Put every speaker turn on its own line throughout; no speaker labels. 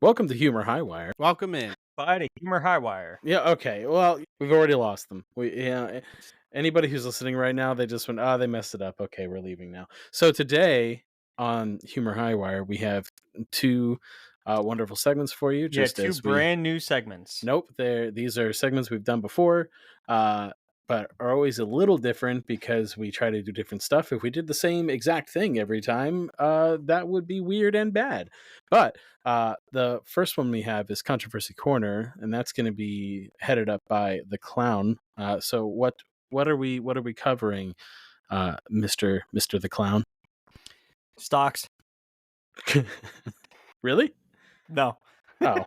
Welcome to Humor Highwire.
Welcome in.
Bye to Humor Highwire.
Yeah, okay. Well, we've already lost them. Anybody who's listening right now, they just went, they messed it up. Okay, we're leaving now. So today on Humor Highwire, we have two wonderful segments for you.
Two brand new segments.
Nope, these are segments we've done before, but are always a little different because we try to do different stuff. If we did the same exact thing every time, that would be weird and bad. But the first one we have is Controversy Corner, and that's going to be headed up by TheClown. So what are we covering, Mr. TheClown?
Stocks.
Really?
No.
Oh.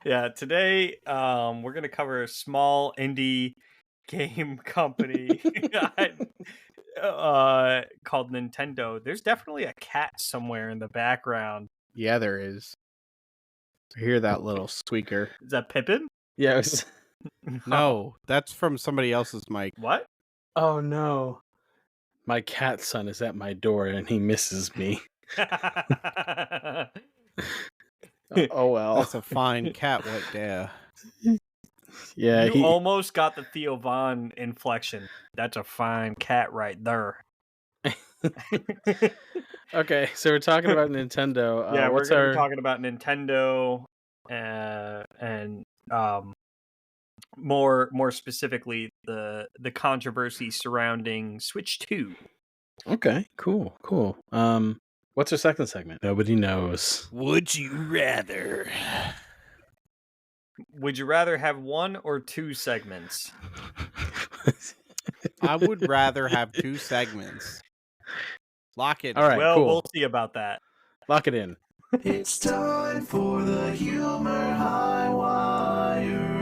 Yeah, today we're going to cover a small indie game company called Nintendo. There's definitely a cat somewhere in the background.
Yeah, there is. I hear that little squeaker.
Is that Pippin?
Yes.
No, that's from somebody else's mic.
What?
Oh no. My cat son is at my door and he misses me. Oh well.
That's a fine cat right there.
Yeah,
you almost got the Theo Von inflection. That's a fine cat right there.
Okay, so we're talking about Nintendo.
Yeah, we're going to be talking about Nintendo and more specifically the controversy surrounding Switch 2.
Okay, cool. What's our second segment? Nobody knows.
Would you rather?
Would you rather have one or two segments?
I would rather have two segments. Lock it.
All right,
well,
cool.
We'll see about that.
Lock it in.
It's time for the Humor Highwire.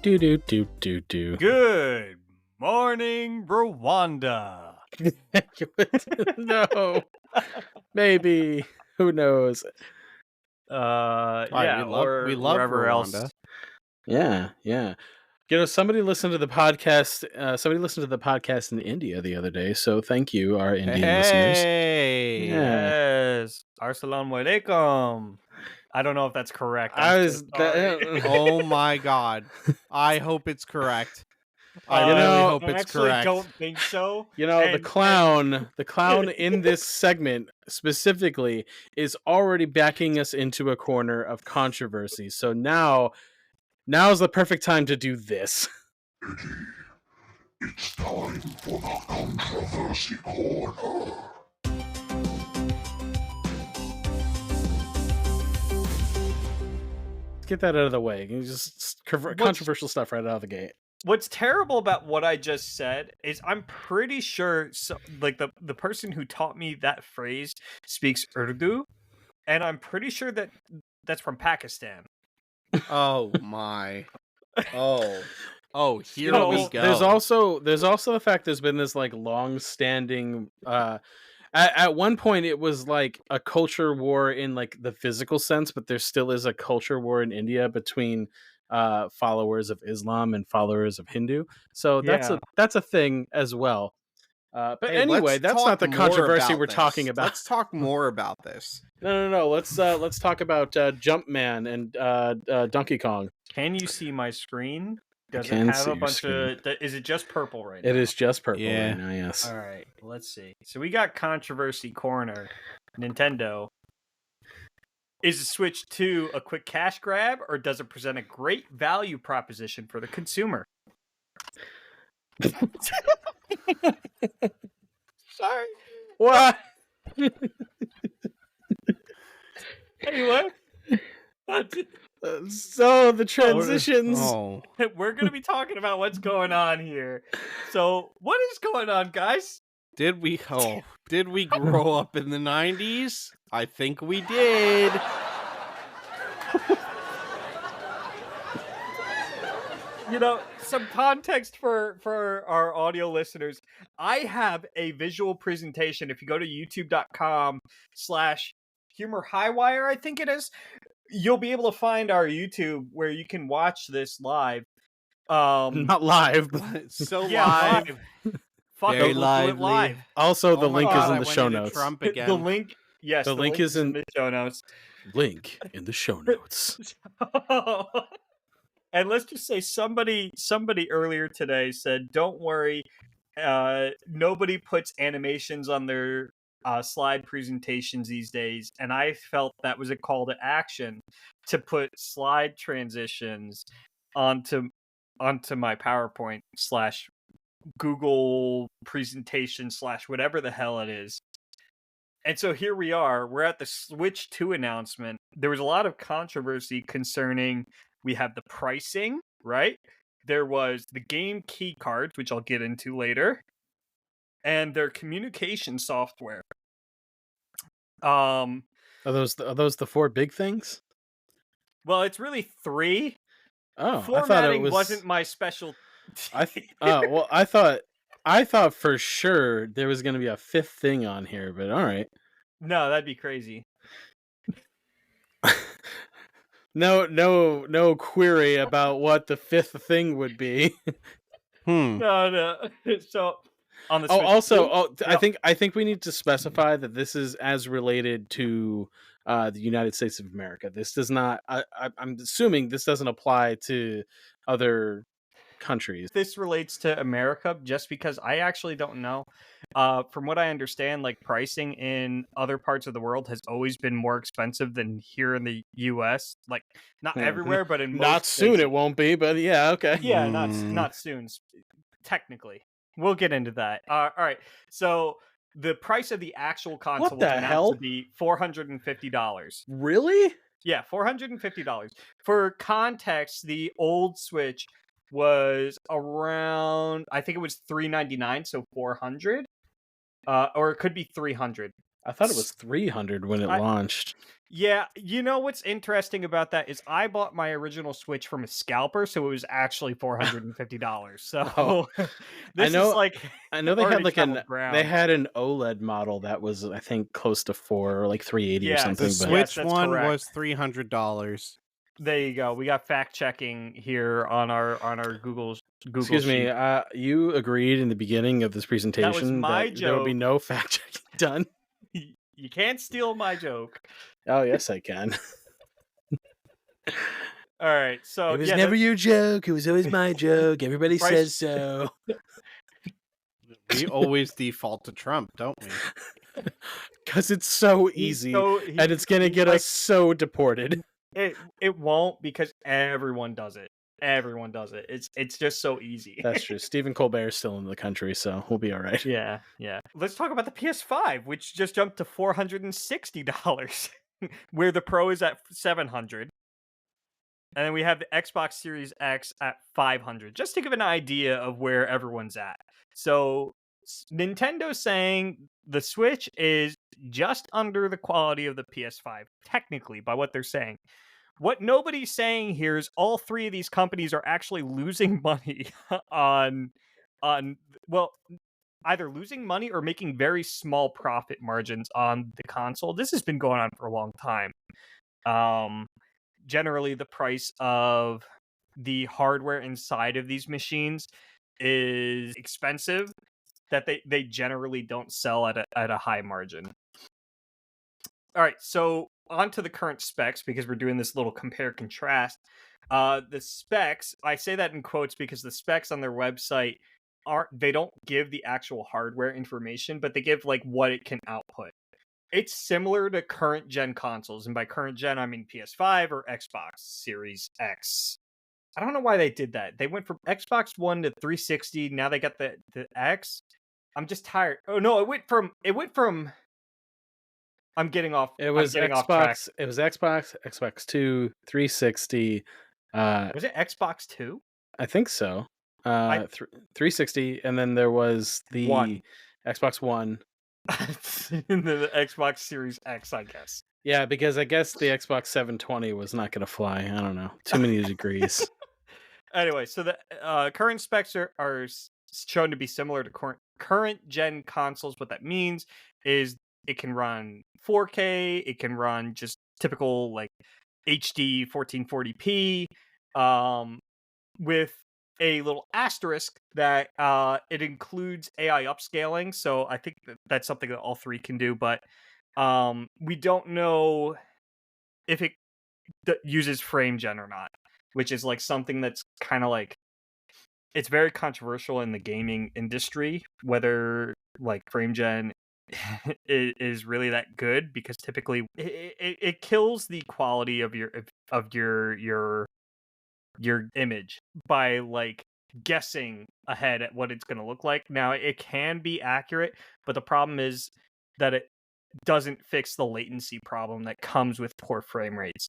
Do.
Good morning, Rwanda.
No. Maybe. Who knows?
Yeah,
we love
wherever
Rwanda.
else.
Yeah. You know, somebody listened to the podcast. Somebody listened to the podcast in India the other day. So thank you, our Indian listeners.
Hey,
Yes, Assalamu alaikum. I don't know if that's correct.
Oh my god! I hope it's correct. I
You
really
know,
hope
I
it's
actually
correct.
don't think so.
You know, the clown in this segment specifically is already backing us into a corner of controversy. So now's the perfect time to do this.
It's time for the Controversy Corner.
Get that out of the way. You just controversial stuff right out of the gate.
What's terrible about what I just said is I'm pretty sure the person who taught me that phrase speaks Urdu, and I'm pretty sure that that's from Pakistan.
Oh my! Oh, here we go.
There's also the fact there's been this like long-standing. At one point, it was like a culture war in like the physical sense, but there still is a culture war in India between followers of Islam and followers of Hindu. So that's a thing as well. But
Hey,
anyway,
let's
that's
talk
not the
more
controversy
about
we're
this.
talking about.
Let's talk more about this.
No. Let's talk about Jumpman and Donkey Kong.
Can you see my screen? Does
can
it have
see
a
your
bunch
screen.
of? Is it just purple right now?
It is just purple
Yeah.
right now. Yes.
All right, let's see. So we got controversy corner. Nintendo. Is the Switch 2 a quick cash grab, or does it present a great value proposition for the consumer? Sorry.
What?
Anyway.
So the transitions.
Oh,
We're going to be talking about what's going on here. So, what is going on, guys?
did we grow up in the 90s? I think we did.
some context for our audio listeners. I have a visual presentation. If you go to youtube.com/humor highwire, I think it is, you'll be able to find our YouTube where you can watch this live.
Not live, but
It's so
Yeah,
live.
Fuck
Very
it, we'll do it
lively.
live.
also the
Oh my
link
God,
is in
I
the
went
show
into
notes.
Trump again.
The link, yes,
The link is
in the show notes.
Link in the show notes.
And let's just say somebody earlier today said, "Don't worry, nobody puts animations on their slide presentations these days," and I felt that was a call to action to put slide transitions onto my PowerPoint slash Google presentation slash whatever the hell it is. And so here we are. We're at the Switch 2 announcement. There was a lot of controversy concerning, we have the pricing, right? There was the game key cards, which I'll get into later, and their communication software.
Are those the four big things?
Well, it's really three.
Oh,
Formatting
I thought it was.
wasn't my special.
Well, I thought for sure there was going to be a fifth thing on here, but all right.
No, that'd be crazy.
No query about what the fifth thing would be.
No. So on the Switch
also,
2?
I think we need to specify that this is as related to the United States of America. This does not. I'm assuming this doesn't apply to other countries.
This relates to America just because I actually don't know. From what I understand, like pricing in other parts of the world has always been more expensive than here in the US. Like not everywhere, but in most
not soon
places.
it won't be, but yeah, okay.
Yeah, not soon. Technically, we'll get into that. All right. So the price of the actual console
What the
was announced
hell?
to be $450.
Really?
Yeah, $450. For context, the old Switch was around, I think it was $399, so $400, or it could be $300.
I thought it was $300 when it launched.
Yeah, you know what's interesting about that is I bought my original Switch from a scalper, so it was actually $450. So this is like,
I know they had
already
like
traveled ground.
they had an OLED model that was I think close to $400 or like $380 or
Yes,
something.
The
but
Switch
that's
one
correct.
was $300.
There you go. We got fact checking here on our Google.
Excuse
sheet.
me, you agreed in the beginning of this presentation
my
that there would be
joke.
no fact checking done.
You can't steal my joke.
Oh yes, I can.
All right, so
It was never your joke. It was always my joke. Everybody
Bryce-
says so.
We always default to Trump, don't we?
Because it's so easy, and it's gonna get us so deported.
It won't, because everyone does it. Everyone does it. It's just so easy.
That's true. Stephen Colbert is still in the country, so we'll be all right.
Yeah. Let's talk about the PS5, which just jumped to $460, where the Pro is at $700. And then we have the Xbox Series X at $500, just to give an idea of where everyone's at. So Nintendo's saying the Switch is just under the quality of the PS5, technically, by what they're saying. What nobody's saying here is all three of these companies are actually losing money on well, either losing money or making very small profit margins on the console. This has been going on for a long time. Generally, the price of the hardware inside of these machines is expensive, that they generally don't sell at a high margin. All right, so on to the current specs, because we're doing this little compare contrast. The specs, I say that in quotes because the specs on their website they don't give the actual hardware information, but they give like what it can output. It's similar to current gen consoles, and by current gen I mean PS5 or Xbox Series X. I don't know why they did that. They went from Xbox One to 360. Now they got the X. I'm just tired. Oh no, it went from. I'm getting off.
It was
I'm off track.
Xbox. It was Xbox, Xbox 2, 360.
Was it Xbox 2?
I think so. 360, and then there was the
One.
Xbox One.
And then the Xbox Series X, I guess.
Yeah, because I guess the Xbox 720 was not going to fly. I don't know. Too many degrees.
Anyway, so the current specs are shown to be similar to current gen consoles. What that means is it can run 4K, it can run just typical like HD 1440p, with a little asterisk that it includes AI upscaling. So I think that's something that all three can do, but we don't know if it uses frame gen or not, which is like something that's kind of like it's very controversial in the gaming industry whether like frame gen is really that good, because typically it kills the quality of your image by like guessing ahead at what it's going to look like. Now it can be accurate, but the problem is that it doesn't fix the latency problem that comes with poor frame rates,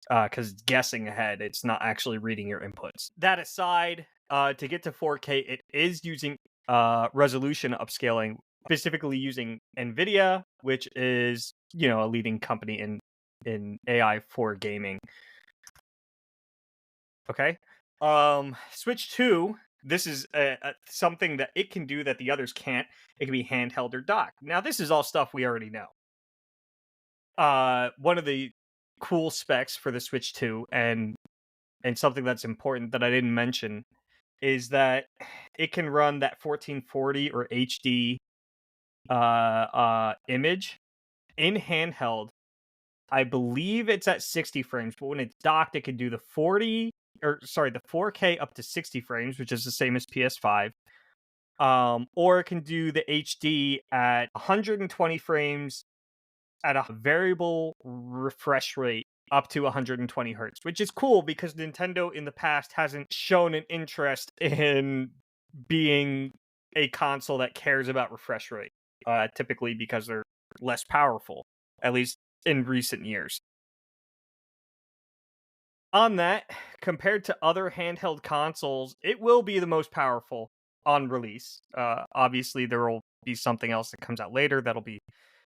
because guessing ahead, it's not actually reading your inputs. That aside, to get to 4K, it is using resolution upscaling, specifically using NVIDIA, which is a leading company in AI for gaming. Okay, Switch 2. This is something that it can do that the others can't. It can be handheld or docked. Now, this is all stuff we already know. One of the cool specs for the Switch 2 and something that's important that I didn't mention is that it can run that 1440 or HD image in handheld. I believe it's at 60 frames, but when it's docked, it can do the 4K up to 60 frames, which is the same as PS5. Or it can do the HD at 120 frames at a variable refresh rate up to 120 hertz, which is cool because Nintendo in the past hasn't shown an interest in being a console that cares about refresh rate, typically because they're less powerful, at least in recent years. On that, compared to other handheld consoles, it will be the most powerful on release. Obviously, there will be something else that comes out later that'll be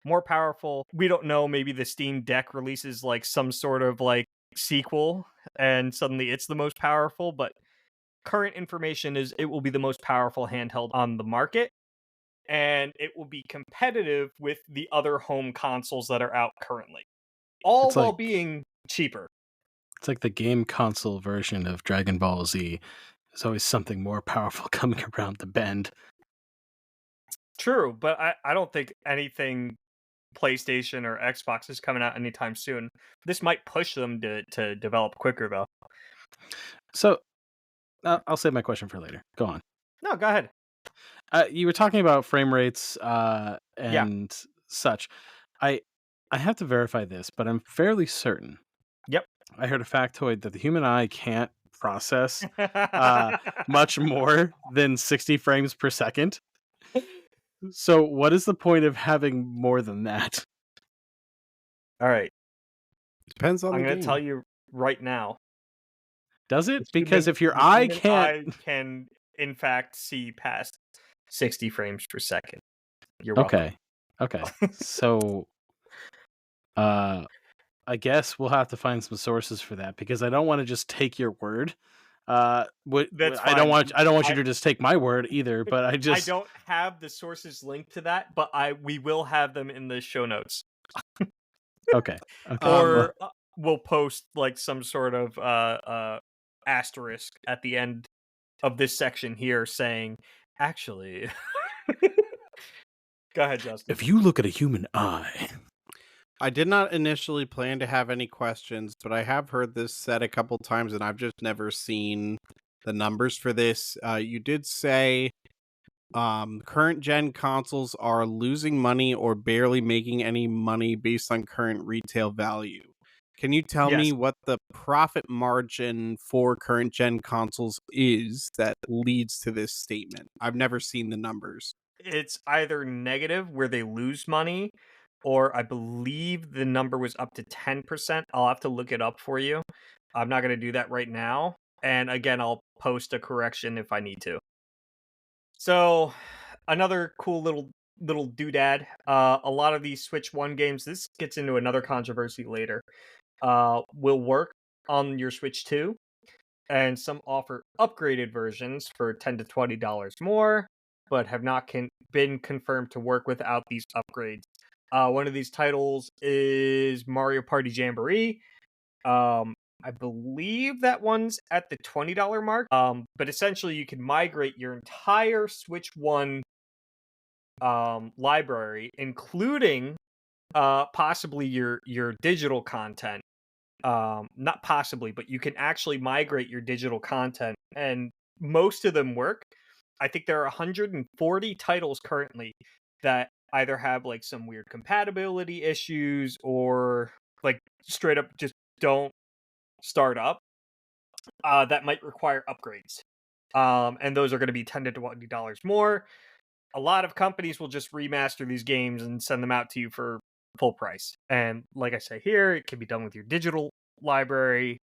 more powerful. We don't know, maybe the Steam Deck releases like some sort of like sequel and suddenly it's the most powerful, but current information is it will be the most powerful handheld on the market, and it will be competitive with the other home consoles that are out currently, all
It's
while
like
being cheaper.
it's like the game console version of Dragon Ball Z. There's always something more powerful coming around the bend.
True, but I don't think anything PlayStation or Xbox is coming out anytime soon. This might push them to develop quicker, though.
So I'll save my question for later. Go on.
No, go ahead.
You were talking about frame rates
Yeah.
and such. I have to verify this, but I'm fairly certain.
Yep.
I heard a factoid that the human eye can't process much more than 60 frames per second. So what is the point of having more than that?
All right.
Depends on
I'm
the
going
game.
to tell you right now.
Does it?
The
Because if your
the
eye
human
can't...
eye can, in fact, see past 60 frames per second. You're welcome.
Okay. So I guess we'll have to find some sources for that, because I don't want to just take your word.
That's
I don't
fine.
want you to just take my word either, but
I don't have the sources linked to that, but we will have them in the show notes.
Okay.
Or we'll post like some sort of asterisk at the end of this section here saying, actually. Go ahead, Justin.
If you look at a human eye...
I did not initially plan to have any questions, but I have heard this said a couple times, and I've just never seen the numbers for this. You did say current gen consoles are losing money or barely making any money based on current retail value. Can you tell me
Yes.
what the profit margin for current gen consoles is that leads to this statement? I've never seen the numbers.
It's either negative, where they lose money, or I believe the number was up to 10%. I'll have to look it up for you. I'm not going to do that right now. And again, I'll post a correction if I need to. So, another cool little doodad. A lot of these Switch 1 games, this gets into another controversy later, will work on your Switch 2. and some offer upgraded versions for $10 to $20 more, but have not been confirmed to work without these upgrades. One of these titles is Mario Party Jamboree. I believe that one's at the $20 mark. But essentially, you can migrate your entire Switch One library, including possibly your digital content. Not possibly, but you can actually migrate your digital content, and most of them work. I think there are 140 titles currently that either have like some weird compatibility issues or like straight up just don't start up, that might require upgrades. And those are going to be $10 to $20 more. A lot of companies will just remaster these games and send them out to you for full price. And like I say here, it can be done with your digital library,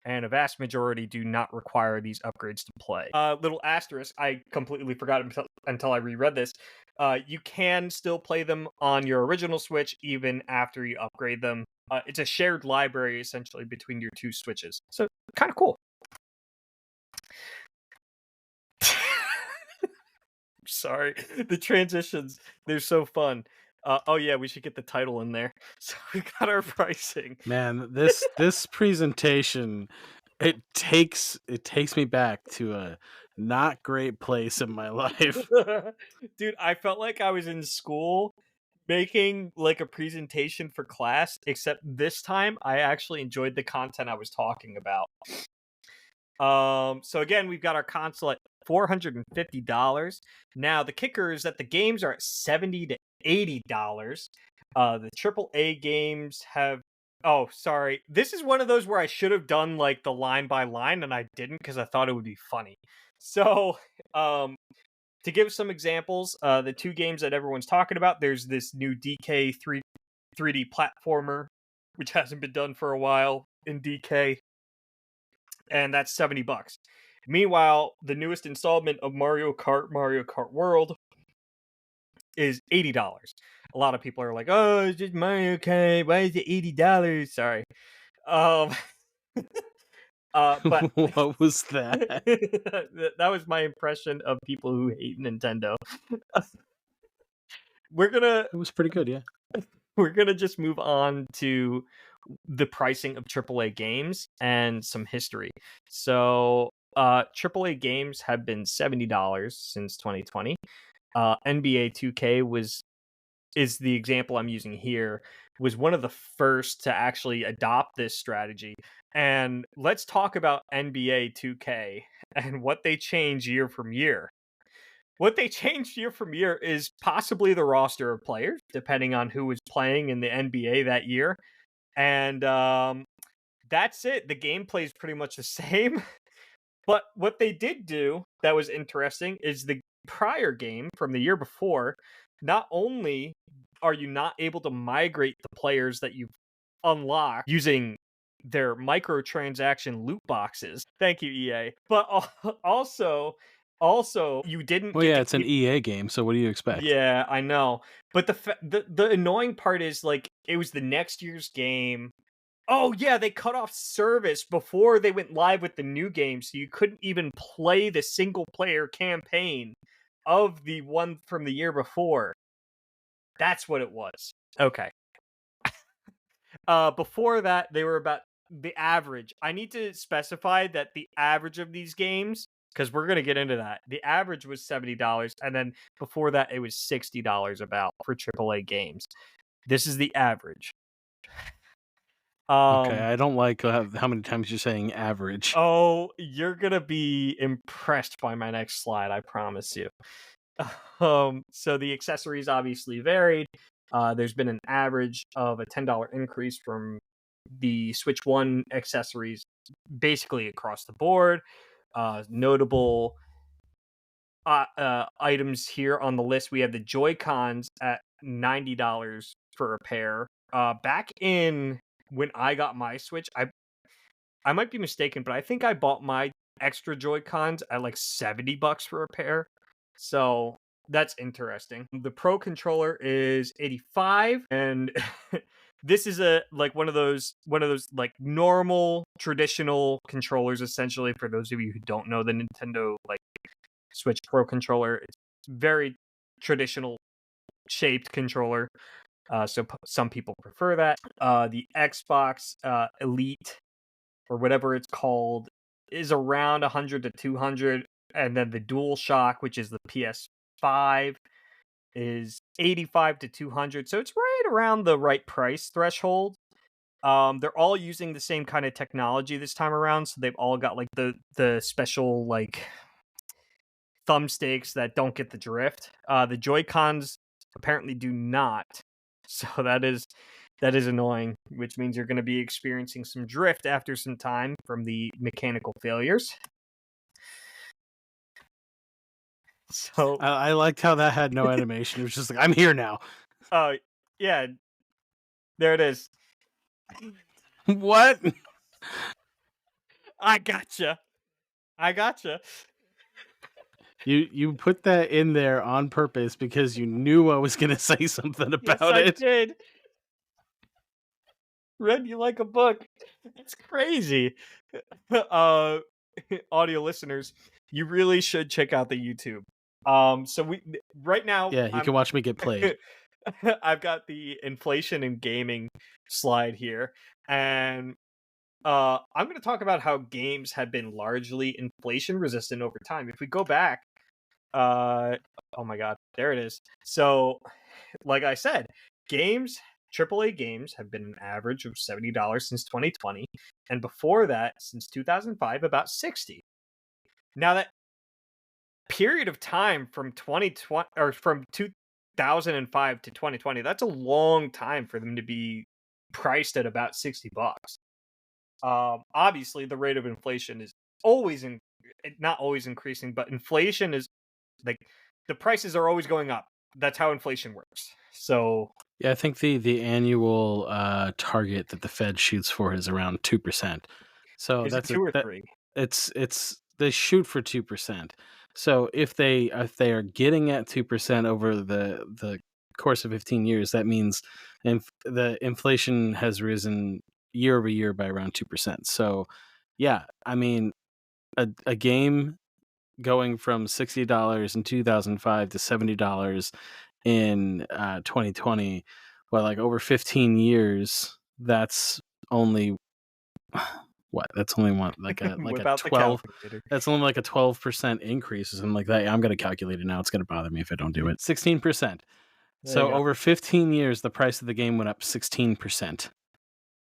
and a vast majority do not require these upgrades to play. Little asterisk, I completely forgot until I reread this. You can still play them on your original Switch even after you upgrade them. It's a shared library essentially between your two Switches. So kind of cool. Sorry, the transitions, they're so fun. Oh yeah, we should get the title in there. So we got our pricing.
Man, this presentation, it takes me back to a not great place in my life.
Dude, I felt like I was in school making like a presentation for class, except this time I actually enjoyed the content I was talking about. So again, we've got our console at $450. Now the kicker is that the games are at $70 to $80. The AAA games have, oh, sorry. This is one of those where I should have done like the line by line and I didn't because I thought it would be funny. So, to give some examples, the two games that everyone's talking about, there's this new DK 3D platformer, which hasn't been done for a while in DK, and that's $70. Meanwhile, the newest installment of Mario Kart World, is $80. A lot of people are like, "Oh, it's just Mario Kart. Why is it $80?" Sorry. Um, but
What was that?
that was my impression of people who hate Nintendo. We're gonna
It was pretty good, yeah.
we're gonna just move on to the pricing of AAA games and some history. So, AAA games have been $70 since 2020. NBA 2K is the example I'm using here, was one of the first to actually adopt this strategy. And let's talk about NBA 2K and what they change year from year. What they changed year from year is possibly the roster of players, depending on who was playing in the NBA that year. And that's it. The gameplay is pretty much the same. But what they did do that was interesting is the prior game from the year before, not only are you not able to migrate the players that you've unlocked using their microtransaction loot boxes. Thank you, EA. But also you didn't
Well,
get
yeah,
to
it's an
keep.
EA game, so what do you expect?
Yeah, I know. But the annoying part is like it was the next year's game. Oh yeah, they cut off service before they went live with the new game, so you couldn't even play the single player campaign of the one from the year before. That's what it was. Okay. Before that, they were about the average. I need to specify that the average of these games, because we're gonna get into that. The average was $70, and then before that, it was $60 about for AAA games. This is the average.
Okay, I don't like how many times you're saying average.
Oh, you're gonna be impressed by my next slide, I promise you. So the accessories obviously varied. There's been an average of a $10 increase from the Switch One accessories basically across the board. Notable items here on the list, we have the Joy Cons at $90 for a pair. Back in when I got my Switch, I might be mistaken, but I think I bought my extra Joy Cons at like $70 for a pair. So that's interesting. The Pro controller is $85, and this is one of those like normal traditional controllers, essentially. For those of you who don't know the Nintendo like Switch Pro controller, it's very traditional shaped controller. So some people prefer that. The Xbox Elite or whatever it's called is around 100 to 200, and then the DualShock, which is the PS5, is 85 to 200. So it's right around the right price threshold. They're all using the same kind of technology this time around, so they've all got like the special like thumbsticks that don't get the drift. The Joy-Cons apparently do not. So that is annoying, which means you're going to be experiencing some drift after some time from the mechanical failures. So
I liked how that had no animation. It was just like, I'm here now.
oh yeah, there it is.
What?
I gotcha.
You put that in there on purpose because you knew I was gonna say something about
Yes,
it.
I did. Read you like a book. It's crazy. Audio listeners, you really should check out the YouTube. So we right now,
Yeah, you can watch me get played.
I've got the inflation in gaming slide here, and I'm going to talk about how games have been largely inflation resistant over time. If we go back, oh my god, there it is. So, like I said, AAA games have been an average of $70 since 2020, and before that, since 2005, about 60. Now that period of time from 2020 or from 2005 to 2020, that's a long time for them to be priced at about $60. Obviously, the rate of inflation is always not always increasing, but inflation is like the prices are always going up. That's how inflation works. So
Yeah, I think the annual target that the Fed shoots for is around 2%. So
is it
that's
2 or
that
3?
it's they shoot for 2%. So if they are getting at 2% over the course of 15 years, that means the inflation has risen year over year by around 2%. So yeah, I mean a game going from $60 in 2005 to $70 in 2020, well, like over 15 years, that's only what? That's only one like a
Without the
12.
calculator.
That's only like a 12% increase or something like that. I'm gonna calculate it now. It's gonna bother me if I don't do it. 16%.
There you
So
go.
over 15 years, the price of the game went up 16%.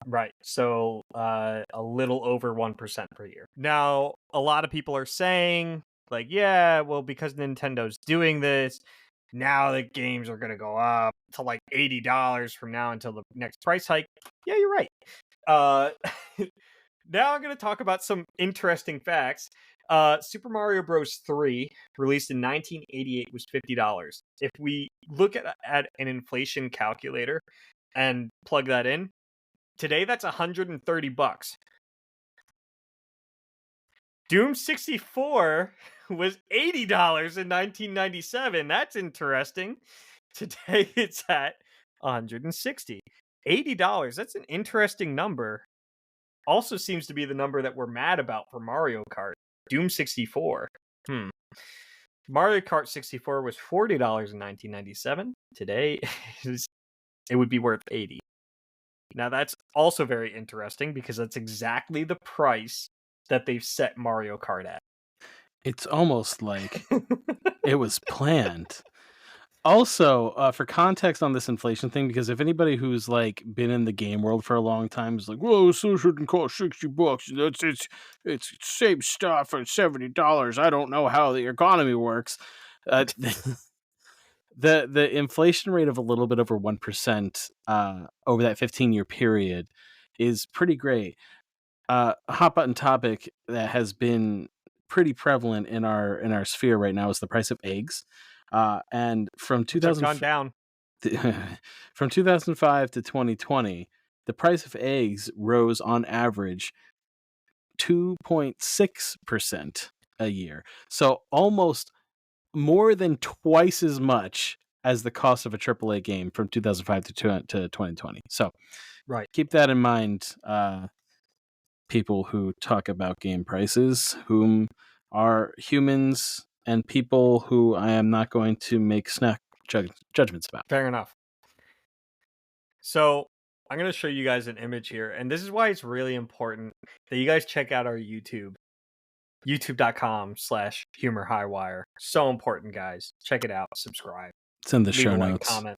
Right. So a little over 1% per year. Now, a lot of people are saying, like, yeah, well, because Nintendo's doing this, now the games are going to go up to like $80 from now until the next price hike. Yeah, you're right. Uh, now I'm going to talk about some interesting facts. Super Mario Bros. 3, released in 1988, was $50. If we look at an inflation calculator and plug that in, today, that's $130. Doom 64 was $80 in 1997. That's interesting. Today, it's at $160. $80. That's an interesting number. Also seems to be the number that we're mad about for Mario Kart. Doom 64. Mario Kart 64 was $40 in 1997. Today, it would be worth $80. Now that's also very interesting because that's exactly the price that they've set Mario Kart at.
It's almost like it was planned. Also, for context on this inflation thing, because if anybody who's like been in the game world for a long time is like, "Whoa, so it shouldn't cost $60. It's same stuff for $70. I don't know how the economy works." The inflation rate of a little bit over 1% over that 15-year period is pretty great. A hot button topic that has been pretty prevalent in our sphere right now is the price of eggs. And from
Which have gone down.
from 2005 to 2020, the price of eggs rose on average 2.6% a year. So almost more than twice as much as the cost of a AAA game from 2005 to 2020. So
Right.
keep that in mind, people who talk about game prices, whom are humans and people who I am not going to make snap judgments about.
Fair enough. So I'm going to show you guys an image here. And this is why it's really important that you guys check out our YouTube. YouTube.com/Humor Highwire. So important, guys. Check it out. Subscribe.
It's in the
Leave
show
a like,
notes.
comment.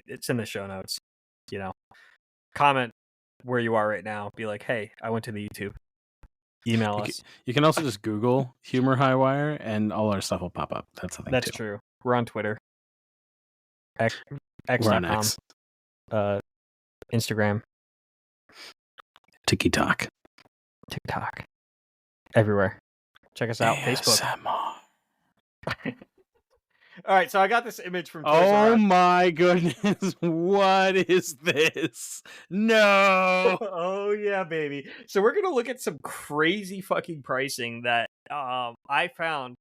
It's in the show notes. You know, comment where you are right now. Be like, hey, I went to the YouTube. Email us.
You can also just Google Humor Highwire and all our stuff will pop up. That's the thing.
That's
too.
true. We're on Twitter.
We're on
X.com.
X.
Instagram.
TikTok.
Everywhere. Check us out. Facebook. All right, so I got this image from Toys R
Oh
Us.
my goodness. What is this? No.
Oh yeah, baby. So we're gonna look at some crazy fucking pricing that I found.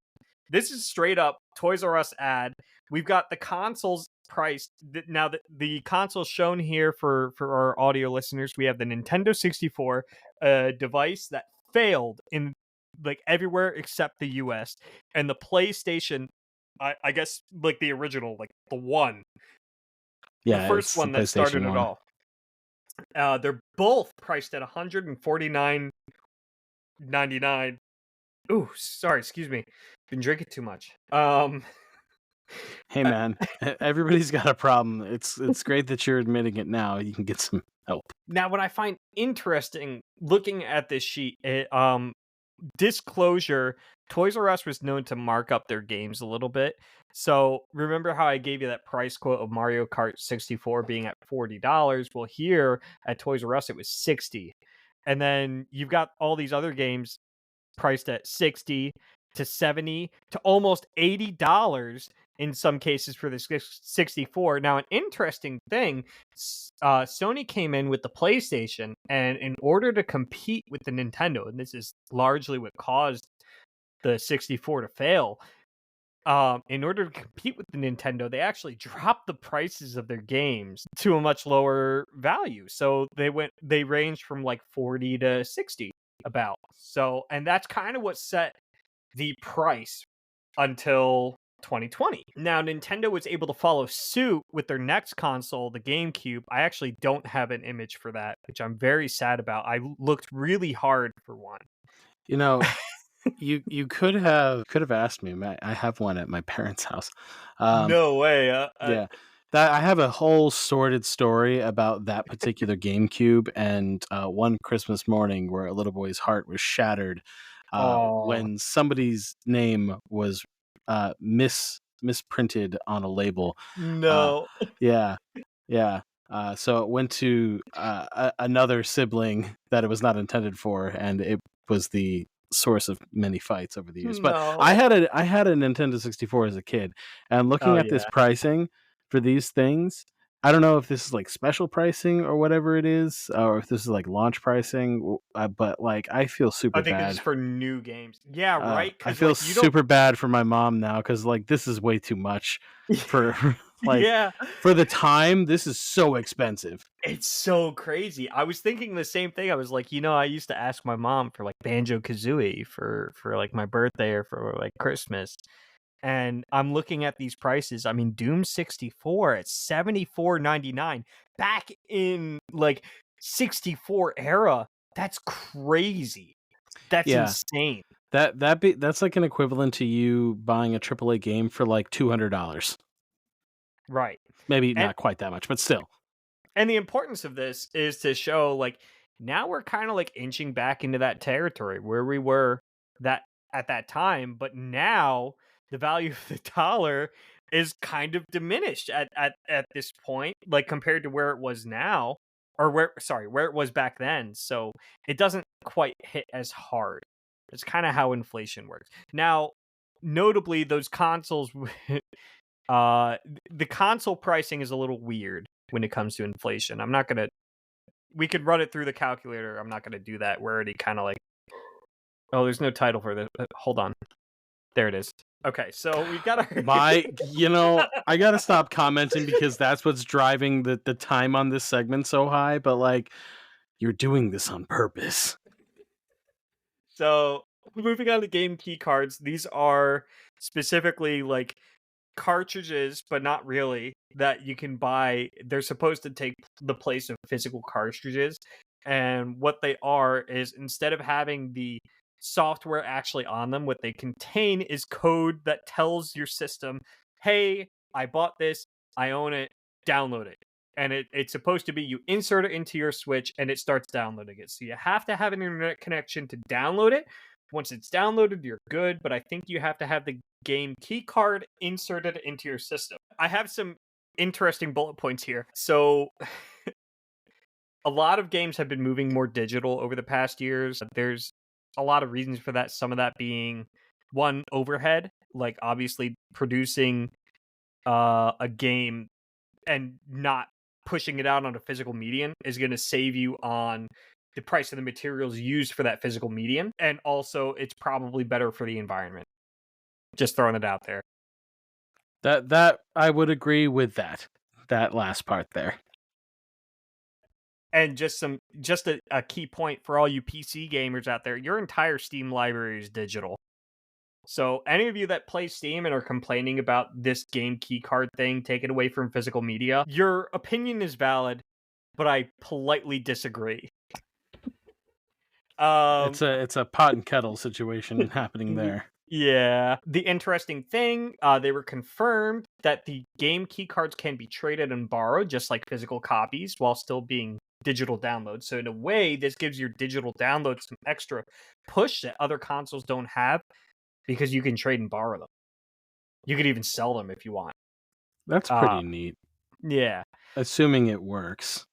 This is straight up Toys R Us ad. We've got the consoles priced now. The consoles shown here for our audio listeners. We have the Nintendo 64, device that failed in like everywhere except the US, and the PlayStation. I guess like the original, like the one,
Yeah,
the first
it's
one
the
that started
PlayStation
it
1.
all. They're both priced at $149.99. Ooh, sorry, excuse me. Been drinking too much.
Hey man, everybody's got a problem. It's great that you're admitting it now. You can get some help.
Now, what I find interesting looking at this sheet, disclosure, Toys R Us was known to mark up their games a little bit. So remember how I gave you that price quote of Mario Kart 64 being at $40? Well, here at Toys R Us, it was 60. And then you've got all these other games priced at 60 to 70 to almost $80 in some cases for the 64. Now, an interesting thing, Sony came in with the PlayStation, and in order to compete with the Nintendo, and this is largely what caused the 64 to fail, in order to compete with the Nintendo, they actually dropped the prices of their games to a much lower value. So they ranged from like 40 to 60 about. So, and that's kind of what set the price until 2020. Now, Nintendo was able to follow suit with their next console, the GameCube. I actually don't have an image for that, which I'm very sad about. I looked really hard for one.
You know, you could have asked me. I have one at my parents' house.
No way.
Yeah. That I have a whole sordid story about that particular GameCube and one Christmas morning where a little boy's heart was shattered when somebody's name was misprinted on a label.
No.
Yeah. So it went to another sibling that it was not intended for, and it was the source of many fights over the years. But I had a Nintendo 64 as a kid, and looking at this pricing for these things, I don't know if this is like special pricing or whatever it is, or if this is like launch pricing. But like, I feel super
I think
bad.
this is for new games. Yeah, right.
I feel
like,
super bad for my mom now because like this is way too much for like
yeah,
for the time. This is so expensive.
it's so crazy. I was thinking the same thing. I was like, I used to ask my mom for like Banjo-Kazooie for like my birthday or for like Christmas. And I'm looking at these prices. I mean, Doom 64 at $74.99 back in like 64 era. That's crazy. That's insane.
That's like an equivalent to you buying a AAA game for like $200.
Right.
Maybe not quite that much, but still.
And the importance of this is to show like now we're kind of like inching back into that territory where we were that at that time, but now the value of the dollar is kind of diminished at this point, like compared to where it was now, or where it was back then. So it doesn't quite hit as hard. It's kind of how inflation works. Now, notably, those consoles, the console pricing is a little weird when it comes to inflation. We could run it through the calculator. I'm not gonna do that. We're already kind of like, oh, there's no title for this. Hold on. There it is. Okay, so we got our
I gotta stop commenting because that's what's driving the time on this segment so high, but like, you're doing this on purpose.
So moving on to game key cards, these are specifically like cartridges, but not really, that you can buy. They're supposed to take the place of physical cartridges. And what they are is, instead of having the software actually on them, what they contain is code that tells your system, hey, I bought this, I own it, download it. And it's supposed to be, you insert it into your Switch and it starts downloading it. So you have to have an internet connection to download it. Once it's downloaded, you're good, but I think you have to have the game key card inserted into your system. I have some interesting bullet points here. So a lot of games have been moving more digital over the past years. There's a lot of reasons for that. Some of that being, one, overhead, like obviously producing a game and not pushing it out on a physical medium is going to save you on the price of the materials used for that physical medium. And also, it's probably better for the environment. Just throwing it out there.
That I would agree with that last part there.
And just a key point for all you PC gamers out there, your entire Steam library is digital. So any of you that play Steam and are complaining about this game keycard thing taken away from physical media, your opinion is valid, but I politely disagree.
It's a pot and kettle situation happening there.
Yeah. The interesting thing, they were confirmed that the game keycards can be traded and borrowed just like physical copies while still being digital downloads. So in a way, this gives your digital downloads some extra push that other consoles don't have, because you can trade and borrow them. You could even sell them if you want.
That's pretty neat.
Yeah.
Assuming it works.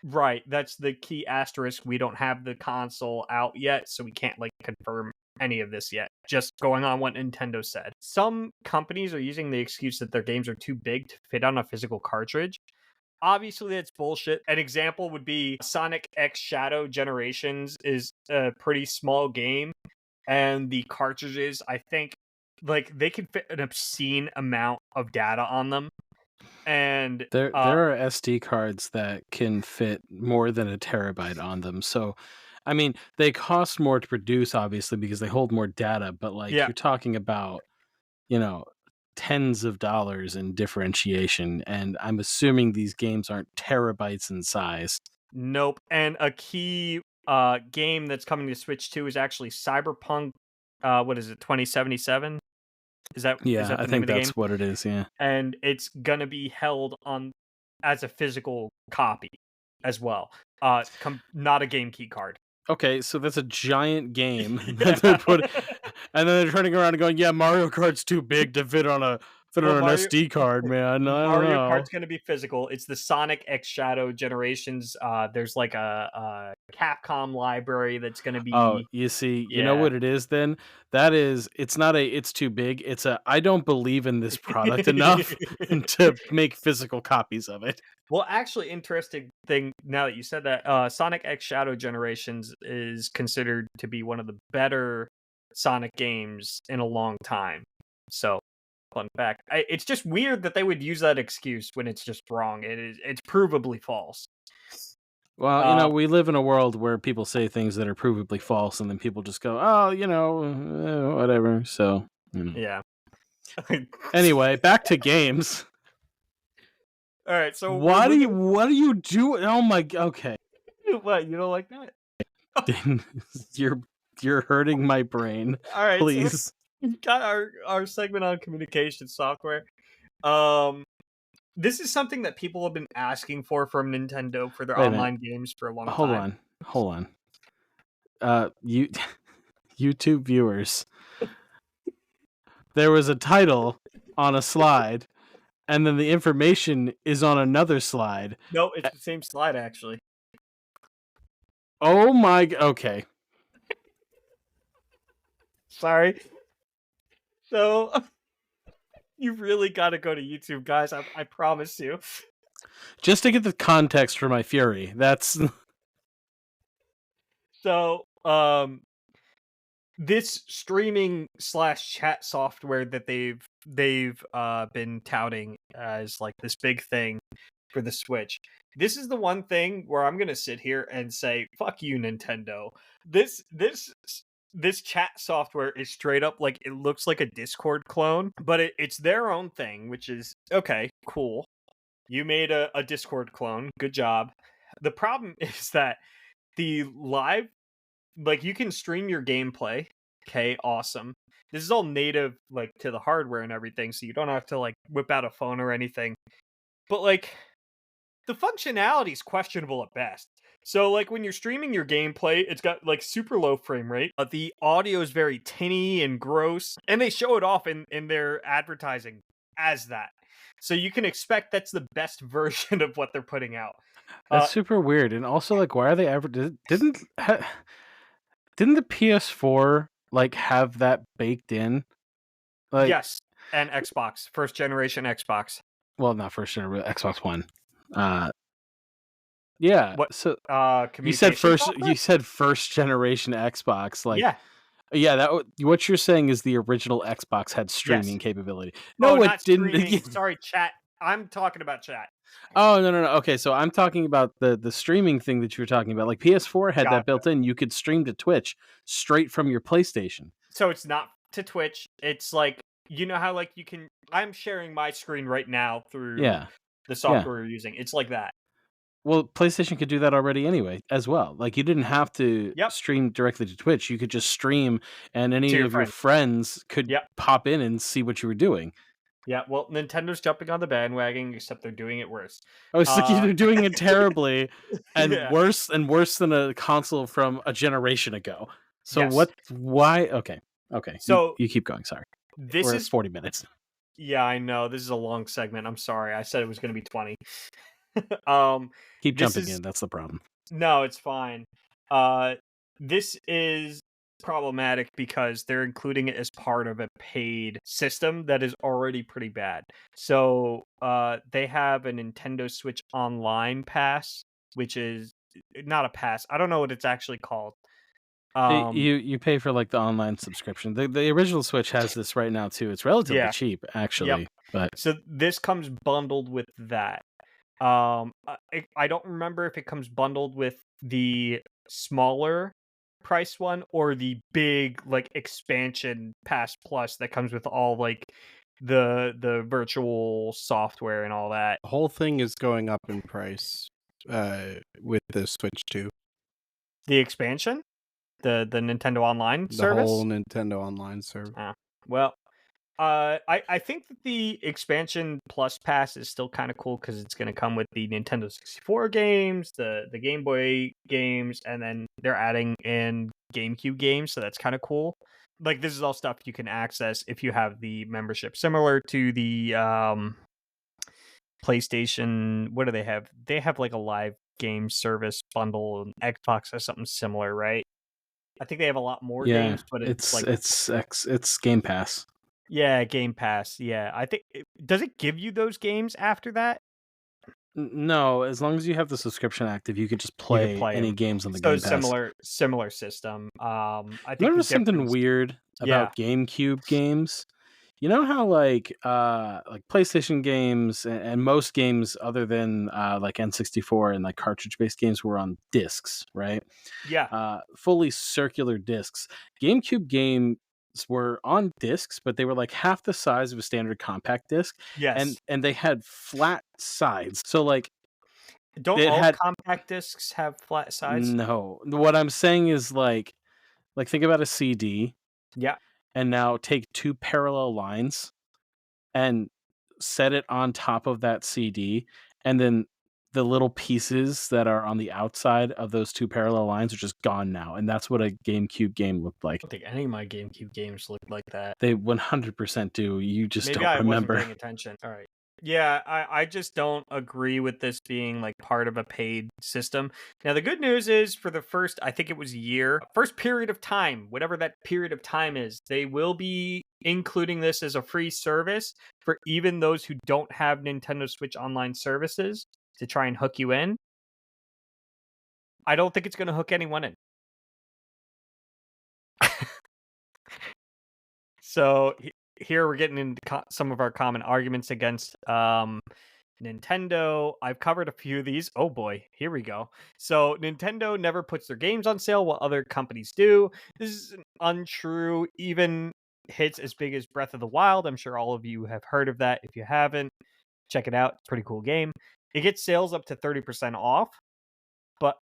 Right. That's the key asterisk. We don't have the console out yet, so we can't confirm any of this yet. Just going on what Nintendo said. Some companies are using the excuse that their games are too big to fit on a physical cartridge. Obviously, that's bullshit. An example would be Sonic X Shadow Generations is a pretty small game, and the cartridges, I think, they can fit an obscene amount of data on them. And
there are SD cards that can fit more than a terabyte on them. So, I mean, they cost more to produce, obviously, because they hold more data. But you're talking about, tens of dollars in differentiation, and I'm assuming these games aren't terabytes in size.
Nope. And a key game that's coming to Switch 2 is actually Cyberpunk. What is it? 2077. Is that
Yeah,
is that the
I
name
think
of the
that's
game?
what it is. Yeah.
And it's gonna be held on as a physical copy as well. Not a game key card.
Okay, so that's a giant game that they're putting, and then they're turning around and going, "Yeah, Mario Kart's too big to fit on an SD card, man. I don't
Mario
know."
Kart's going to be physical. It's the Sonic X Shadow Generations. There's a Capcom library that's going to be.
Oh, you see, you know what it is then? It's not it's too big. It's I don't believe in this product enough to make physical copies of it.
Well, actually, interesting thing now that you said that, Sonic X Shadow Generations is considered to be one of the better Sonic games in a long time. So, fun fact. It's just weird that they would use that excuse when it's just wrong. It's provably false.
Well, we live in a world where people say things that are provably false, and then people just go, "Oh, whatever." So,
Yeah.
Anyway, back to games.
All right, so
what are you doing? Oh my, okay.
What, you don't like that?
You're hurting my brain.
All right,
please.
So we got our segment on communication software. This is something that people have been asking for from Nintendo for their online games for a long time.
Hold on. YouTube viewers. There was a title on a slide, and then the information is on another slide.
No, it's the same slide, actually.
Oh my... Okay.
Sorry. So, you really got to go to YouTube, guys. I promise you.
Just to get the context for my fury. That's...
So, this streaming slash chat software that they've been touting as like this big thing for the Switch. This is the one thing where I'm gonna sit here and say, "Fuck you, Nintendo." This chat software is straight up like it looks like a Discord clone, but it's their own thing, which is okay, cool. You made a Discord clone. Good job. The problem is that the live, like, you can stream your gameplay. Okay, awesome. This is all native, like, to the hardware and everything, so you don't have to, like, whip out a phone or anything. But, like, the functionality is questionable at best. So, like, when you're streaming your gameplay, it's got, like, super low frame rate. The audio is very tinny and gross, and they show it off in their advertising as that. So you can expect that's the best version of what they're putting out.
That's super weird. And also, like, why are they ever didn't the PS4 like have that baked in? Like,
Yes, and Xbox, first generation Xbox.
well, not first generation, Xbox One. Yeah.
What?
So
Communication software?
you said first generation Xbox. Like,
Yeah.
yeah, what you're saying is the original Xbox had
Yes.
streaming capability.
Oh,
No, it
not
didn't.
streaming. Sorry, chat. I'm talking about chat.
Oh, no. Okay, so I'm talking about the streaming thing that you were talking about. Like, PS4 had that
Gotcha.
built in. You could stream to Twitch straight from your PlayStation.
So it's not to Twitch. It's like, you know how like you can. I'm sharing my screen right now through
Yeah.
the software you're using. It's like that.
Well, PlayStation could do that already anyway, as well. Like, you didn't have to
Yep.
stream directly to Twitch. You could just stream, and any
To your
of your friends could
Yep.
pop in and see what you were doing.
Yeah, well, Nintendo's jumping on the bandwagon, except they're doing it worse.
I was like, they're doing it terribly, and
Yeah.
worse than a console from a generation ago. So
Yes.
why? Okay.
So
you keep going. Sorry.
This
We're
is
at 40 minutes.
Yeah, I know. This is a long segment. I'm sorry. I said it was going to be 20.
Keep
This
jumping
is
in. That's the problem.
No, it's fine. This is problematic because they're including it as part of a paid system that is already pretty bad. So, they have a Nintendo Switch Online pass, which is not a pass. I don't know what it's actually called.
You pay for like the online subscription. The original Switch has this right now too. It's relatively cheap, actually. But
so this comes bundled with that. I don't remember if it comes bundled with the smaller price one or the big like expansion pass plus that comes with all like the virtual software and all that.
The whole thing is going up in price with the Switch 2.
The expansion? The Nintendo Online
The
service?
whole Nintendo Online service.
Well, I think that the expansion plus pass is still kind of cool because it's going to come with the Nintendo 64 games, the Game Boy games, and then they're adding in GameCube games, so that's kind of cool. Like, this is all stuff you can access if you have the membership, similar to the PlayStation. What do they have? They have like a live game service bundle, and Xbox has something similar, right? I think they have a lot more games, but
it's Game Pass.
Yeah, Game Pass. Yeah, I think does it give you those games after that?
No, as long as you have the subscription active, you can just play any games on the Game Pass.
Similar system. I think
there was something weird about GameCube games. You know how like PlayStation games and most games other than like N64 and like cartridge-based games were on discs, right?
Yeah.
Fully circular discs. GameCube games were on discs, but they were like half the size of a standard compact disc.
Yes.
And they had flat sides. So like,
don't all compact discs have flat sides?
No. What I'm saying is like think about a CD.
Yeah.
And now take two parallel lines and set it on top of that CD, and then the little pieces that are on the outside of those two parallel lines are just gone now, and that's what a GameCube game looked like.
I don't think any of my GameCube games looked like that.
They 100% do. You just
Maybe
don't remember.
Wasn't paying attention. All right. Yeah, I just don't agree with this being like part of a paid system. Now, the good news is for the first, I think it was first period of time, whatever that period of time is, they will be including this as a free service for even those who don't have Nintendo Switch Online services to try and hook you in. I don't think it's going to hook anyone in. So here we're getting into some of our common arguments against Nintendo. I've covered a few of these. Oh boy, here we go. So Nintendo never puts their games on sale while other companies do. This is untrue. Even hits as big as Breath of the Wild. I'm sure all of you have heard of that. If you haven't, check it out. It's a pretty cool game. It gets sales up to 30% off, but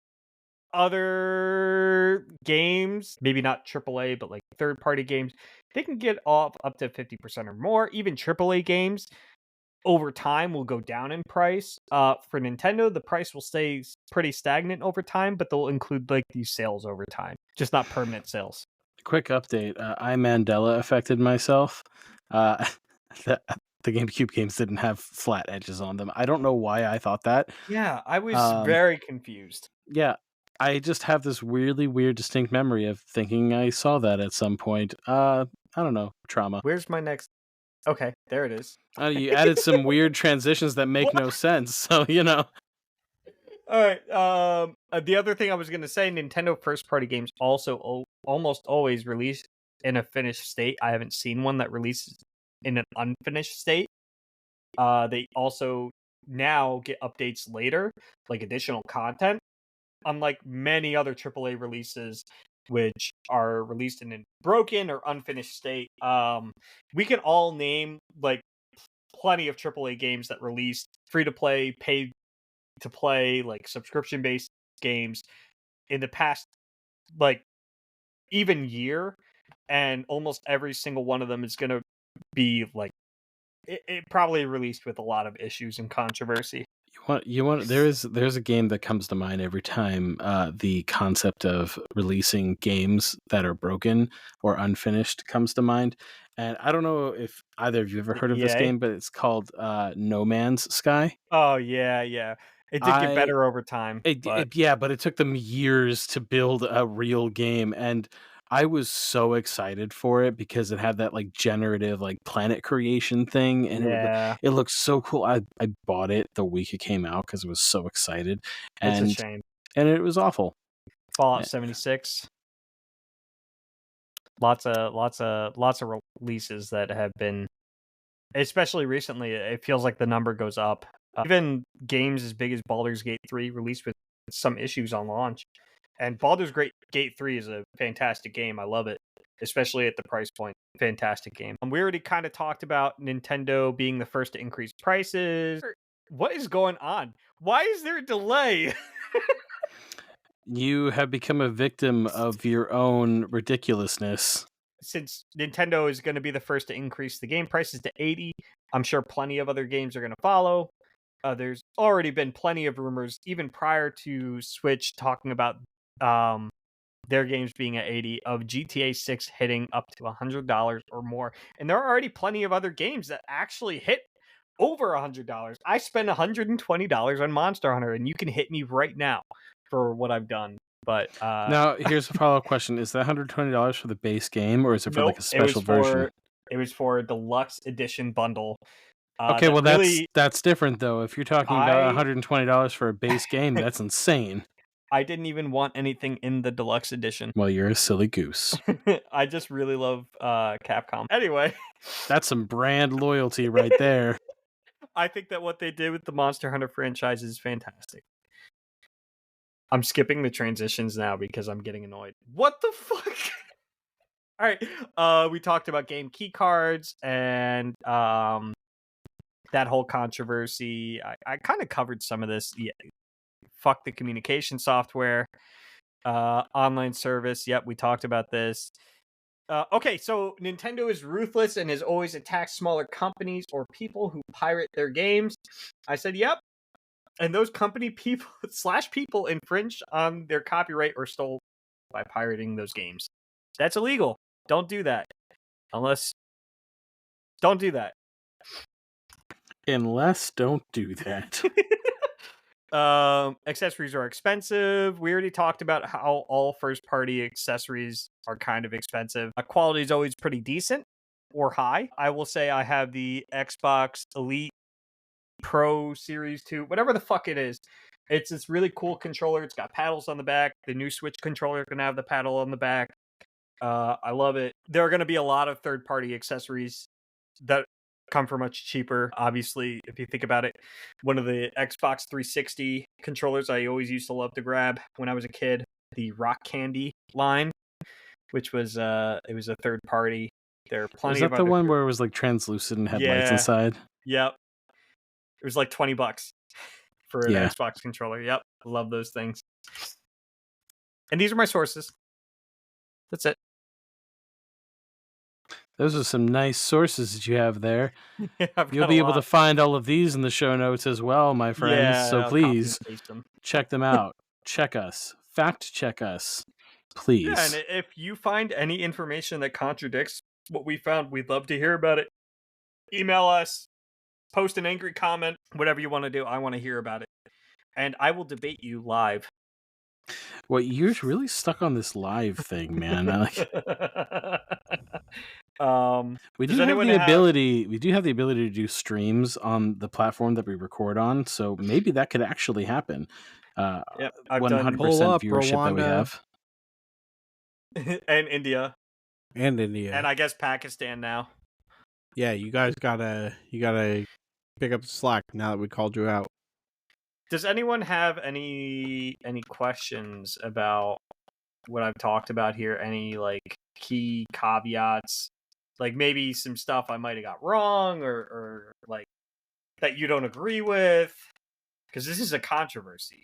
other games, maybe not AAA, but like third-party games, they can get off up to 50% or more. Even AAA games over time will go down in price. For Nintendo, the price will stay pretty stagnant over time, but they'll include like these sales over time, just not permanent sales.
Quick update. I Mandela affected myself. Uh, the, the GameCube games didn't have flat edges on them. I don't know why I thought that.
Yeah, I was very confused.
Yeah, I just have this weirdly weird, distinct memory of thinking I saw that at some point. I don't know, trauma.
Where's my next? Okay, there it is.
You added some weird transitions that make no sense, so you know.
All right. The other thing I was going to say, Nintendo first-party games also almost always release in a finished state. I haven't seen one that releases in an unfinished state. They also now get updates later, like additional content, unlike many other AAA releases, which are released in a broken or unfinished state. We can all name like plenty of AAA games that released free to play, pay to play, like subscription based games in the past, like even year, and almost every single one of them is going to be like it probably released with a lot of issues and controversy.
There's a game that comes to mind every time the concept of releasing games that are broken or unfinished comes to mind. And I don't know if either of you ever heard of this
EA?
game, but it's called No Man's Sky.
Oh yeah. It did get
I
better over time, but
yeah, but it took them years to build a real game, and I was so excited for it because it had that like generative like planet creation thing, and
yeah,
it looked so cool. I bought it the week it came out because I was so excited,
it's a
and
shame.
it was awful.
Fallout
Yeah.
76. Lots of releases that have been, especially recently, it feels like the number goes up. Even games as big as Baldur's Gate 3 released with some issues on launch. And Baldur's Gate 3 is a fantastic game. I love it, especially at the price point. Fantastic game. We already kind of talked about Nintendo being the first to increase prices. What is going on? Why is there a delay?
You have become a victim of your own ridiculousness.
Since Nintendo is going to be the first to increase the game prices to 80, I'm sure plenty of other games are going to follow. There's already been plenty of rumors, even prior to Switch, talking about their games being at 80, of GTA 6 hitting up to $100 or more. And there are already plenty of other games that actually hit over $100. I spent $120 on Monster Hunter, and you can hit me right now for what I've done. But
Now, here's a follow-up question: is that $120 for the base game, or is it for like
nope,
a special version?
it was for a deluxe edition bundle.
Okay,
That
well
really,
that's different though. If you're talking about
I
$120 for a base game, that's insane.
I didn't even want anything in the deluxe edition.
Well, you're a silly goose.
I just really love Capcom. Anyway,
That's some brand loyalty right there.
I think that what they did with the Monster Hunter franchise is fantastic. I'm skipping the transitions now because I'm getting annoyed. What the fuck? All right. We talked about game key cards and that whole controversy. I kind of covered some of this. Yeah. Fuck the communication software. Online service. Yep, we talked about this. Okay, so Nintendo is ruthless and has always attacked smaller companies or people who pirate their games. I said, yep. And those company people / people infringed on their copyright or stole by pirating those games. That's illegal. Don't do that. Don't do that.
Unless don't do that.
Accessories are expensive. We already talked about how all first-party accessories are kind of expensive. Quality is always pretty decent or high. I will say I have the Xbox Elite Pro Series 2, whatever the fuck it is. It's this really cool controller. It's got paddles on the back. The new Switch controller can have the paddle on the back. I love it. There are going to be a lot of third-party accessories that come for much cheaper. Obviously, if you think about it, one of the Xbox 360 controllers I always used to love to grab when I was a kid, the Rock Candy line, which was it was a third party. There are
Was
plenty of
that the
other.
one where it was like translucent and had lights
Yeah,
inside?
yep. It was like $20 for an
Yeah.
Xbox controller. Yep, love those things. And these are my sources. That's it.
Those are some nice sources that you have there.
I've
You'll
got
be
a
able to
lot.
find all of these in the show notes as well, my friends.
Yeah,
So
I'll copy and
please
paste them.
check them out. Check us. Fact check us.
Yeah, and
Please.
if you find any information that contradicts what we found, we'd love to hear about it. Email us, post an angry comment, whatever you want to do. I want to hear about it. And I will debate you live.
Well, you're really stuck on this live thing, man. We
Does
do have
anyone
the
have
ability. We do have the ability to do streams on the platform that we record on. So maybe that could actually happen.
Yep, I've done
100%
Pull up,
viewership that we
Rwanda.
have.
and India
And India.
and I guess Pakistan now.
Yeah, you guys gotta pick up the slack now that we called you out.
Does anyone have any questions about what I've talked about here? Any like key caveats? Like maybe some stuff I might have got wrong or like that you don't agree with? Because this is a controversy.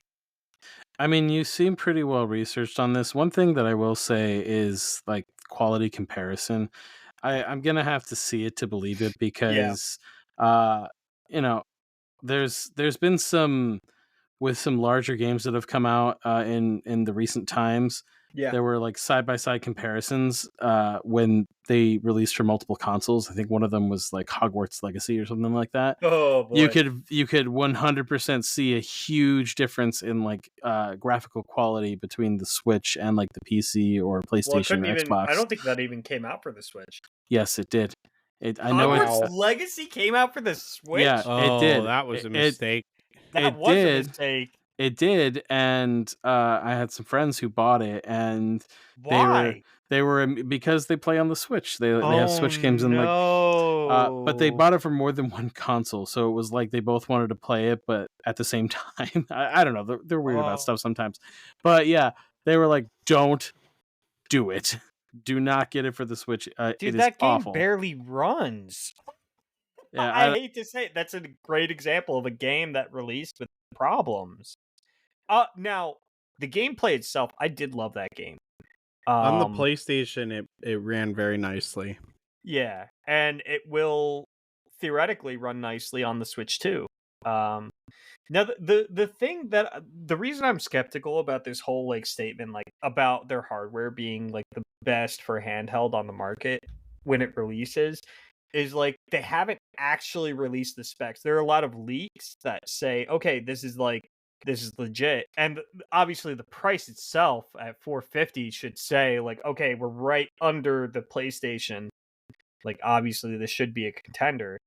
I mean, you seem pretty well researched on this. One thing that I will say is like quality comparison. I'm gonna have to see it to believe it because you know, there's been some with some larger games that have come out in the recent times.
Yeah.
There were like side by side comparisons when they released for multiple consoles. I think one of them was like Hogwarts Legacy or something like that.
Oh boy.
You could 100% see a huge difference in like graphical quality between the Switch and like the PC or
Well, it
PlayStation
couldn't
or
even.
Xbox.
I don't think that even came out for the Switch.
Yes, it did. I know
Hogwarts
it.
Legacy came out for the Switch.
Yeah,
Oh,
it did.
that was a mistake.
That
it
was a
did.
mistake.
It did, and I had some friends who bought it, and
Why?
they were because they play on the Switch. They have Switch games and like, but they bought it for more than one console, so it was like they both wanted to play it, but at the same time, I don't know. They're weird about stuff sometimes, but yeah, they were like, "Don't do it. Do not get it for the Switch.
Dude,
it is
that game
awful."
barely runs.
Yeah,
I hate to say it. That's a great example of a game that released with problems. Now the gameplay itself, I did love that game.
On the PlayStation, it ran very nicely.
Yeah, and it will theoretically run nicely on the Switch too. Now the thing that the reason I'm skeptical about this whole like statement like about their hardware being like the best for handheld on the market when it releases is like they haven't actually released the specs. There are a lot of leaks that say, okay, this is legit. And obviously the price itself at $450 should say like, okay, we're right under the PlayStation. Like obviously this should be a contender.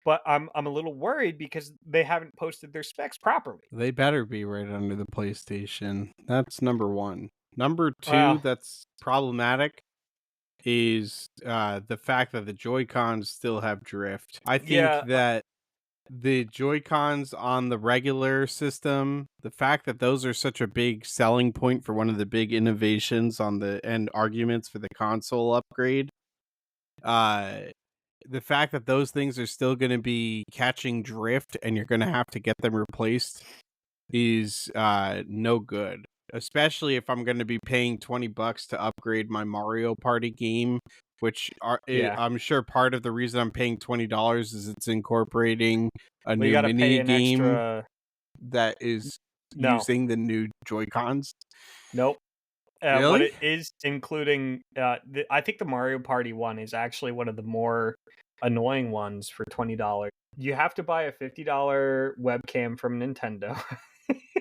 But I'm a little worried because they haven't posted their specs properly.
They better be right under the PlayStation. That's number one. Number two,
Wow.
that's problematic is the fact that the Joy-Cons still have drift. I think that the Joy-Cons on the regular system, the fact that those are such a big selling point for one of the big innovations on the end arguments for the console upgrade, the fact that those things are still going to be catching drift and you're going to have to get them replaced is no good. Especially if I'm going to be paying $20 to upgrade my Mario Party game, which I'm sure part of the reason I'm paying $20 is it's incorporating a new mini game that is using the new Joy-Cons.
Nope.
Really?
What it is including, I think the Mario Party one is actually one of the more annoying ones for $20. You have to buy a $50 webcam from Nintendo.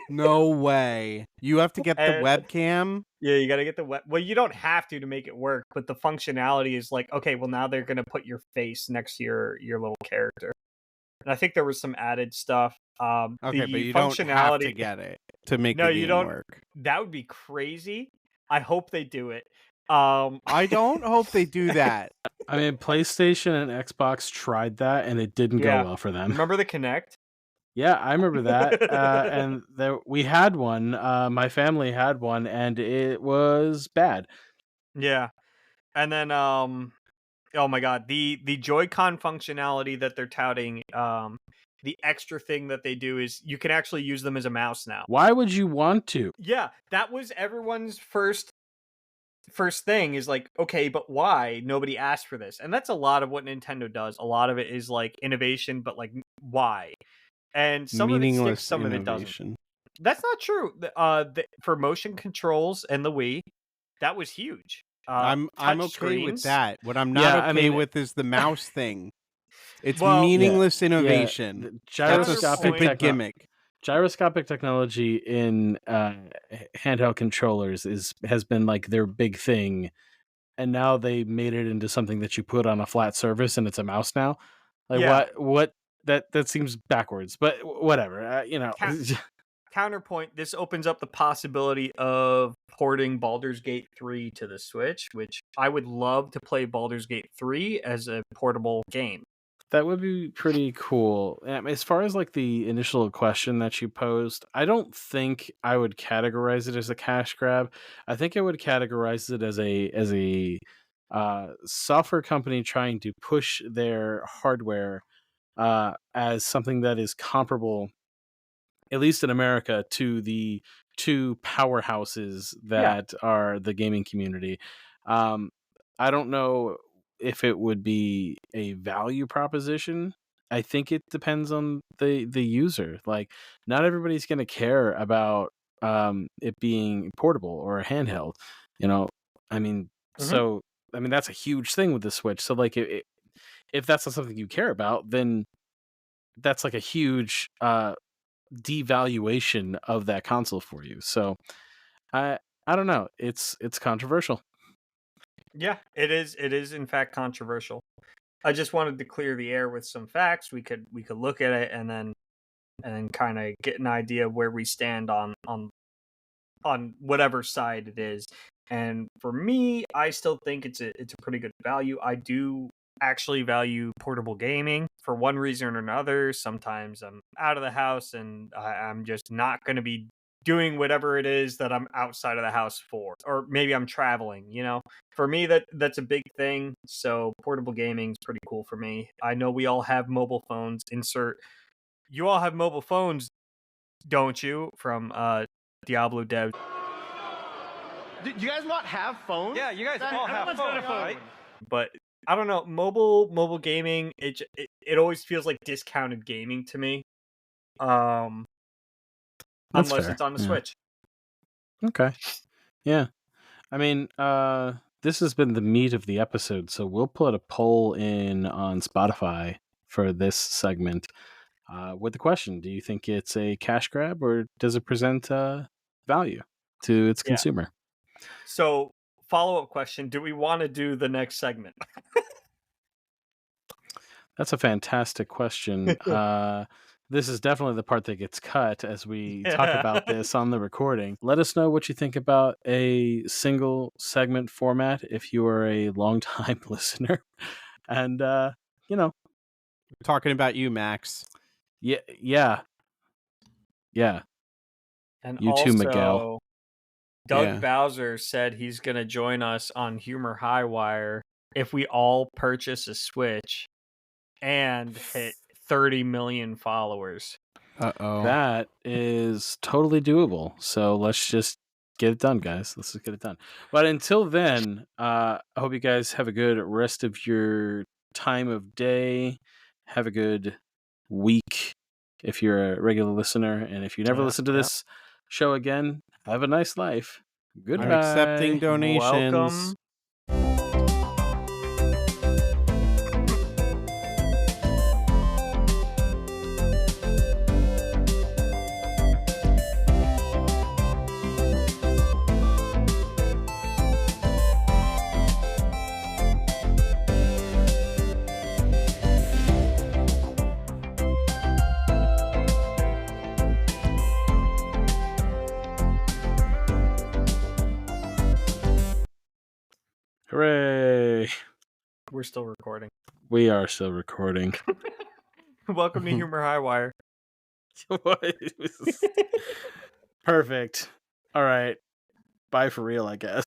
No way. You have to get the webcam?
Yeah, you got to get the well, you don't have to make it work, but the functionality is like, okay, well now they're going to put your face next to your little character. And I think there was some added stuff.
Okay, but you don't have to get it to make the game work.
That would be crazy. I hope they do it.
I don't hope they do that.
I mean, PlayStation and Xbox tried that, and it didn't go
Yeah.
well for them.
Remember the Kinect?
Yeah, I remember that. And we had one. My family had one, and it was bad.
Yeah. And then oh my god, the Joy-Con functionality that they're touting, the extra thing that they do is you can actually use them as a mouse now.
Why would you want to?
Yeah, that was everyone's first thing is like, okay, but why? Nobody asked for this. And that's a lot of what Nintendo does. A lot of it is like innovation, but like why? And some of it sticks,
Meaningless
some of it doesn't.
innovation.
That's not true. For motion controls and the Wii, that was huge.
I'm
touch
okay with
screens.
that. What I'm not
Yeah,
okay
I mean-
with is the mouse thing. It's
Well-
meaningless
Yeah,
innovation.
the
That's a
gyroscopic
stupid gimmick.
Gyroscopic technology in handheld controllers has been like their big thing, and now they made it into something that you put on a flat surface, and it's a mouse now. Like
Yeah.
what that seems backwards, but whatever.
Counterpoint, this opens up the possibility of porting Baldur's Gate 3 to the Switch, which I would love to play Baldur's Gate 3 as a portable game.
That would be pretty cool. As far as like the initial question that you posed, I don't think I would categorize it as a cash grab. I think I would categorize it as a software company trying to push their hardware as something that is comparable, at least in America, to the two powerhouses that are the gaming community. I don't know if it would be a value proposition. I think it depends on the user. Like, not everybody's going to care about it being portable or a handheld. I mean, so I mean that's a huge thing with the Switch. So like, if that's not something you care about, then that's like a huge devaluation of that console for you. So I don't know. It's controversial.
Yeah, it is. It is in fact controversial. I just wanted to clear the air with some facts. We could look at it and then kind of get an idea of where we stand on whatever side it is. And for me, I still think it's a pretty good value. I do actually value portable gaming for one reason or another. Sometimes I'm out of the house and I'm just not going to be doing whatever it is that I'm outside of the house for, or maybe I'm traveling. For me, that's a big thing. So portable gaming is pretty cool for me. I know we all have mobile phones. You all have mobile phones, don't you? From Diablo Dev.
Do you guys not have phones?
Yeah, you guys all have
Everyone's
phones,
got a phone.
right? But I don't know, mobile gaming. It always feels like discounted gaming to me.
That's
Unless
fair.
it's on the
Yeah.
Switch.
Okay. Yeah. I mean, this has been the meat of the episode, so we'll put a poll in on Spotify for this segment with the question: do you think it's a cash grab, or does it present value to its
Yeah.
consumer?
So, follow-up question: do we want to do the next segment?
That's a fantastic question. This is definitely the part that gets cut as we talk about this on the recording. Let us know what you think about a single segment format if you are a longtime listener. And,
We're talking about you, Max.
yeah.
And
You too, Miguel.
Doug
Yeah.
Bowser said he's going to join us on Humor Highwire if we all purchase a Switch and hit 30 million followers.
Uh-oh.
That is totally doable. So let's just get it done, guys. Let's just get it done. But until then, I hope you guys have a good rest of your time of day. Have a good week if you're a regular listener. And if you never listen to this show again, have a nice life. Goodbye.
I'm accepting donations.
Welcome.
Hooray!
We're still recording.
We are still recording.
Welcome to Humor Highwire.
Perfect. All right. Bye for real, I guess.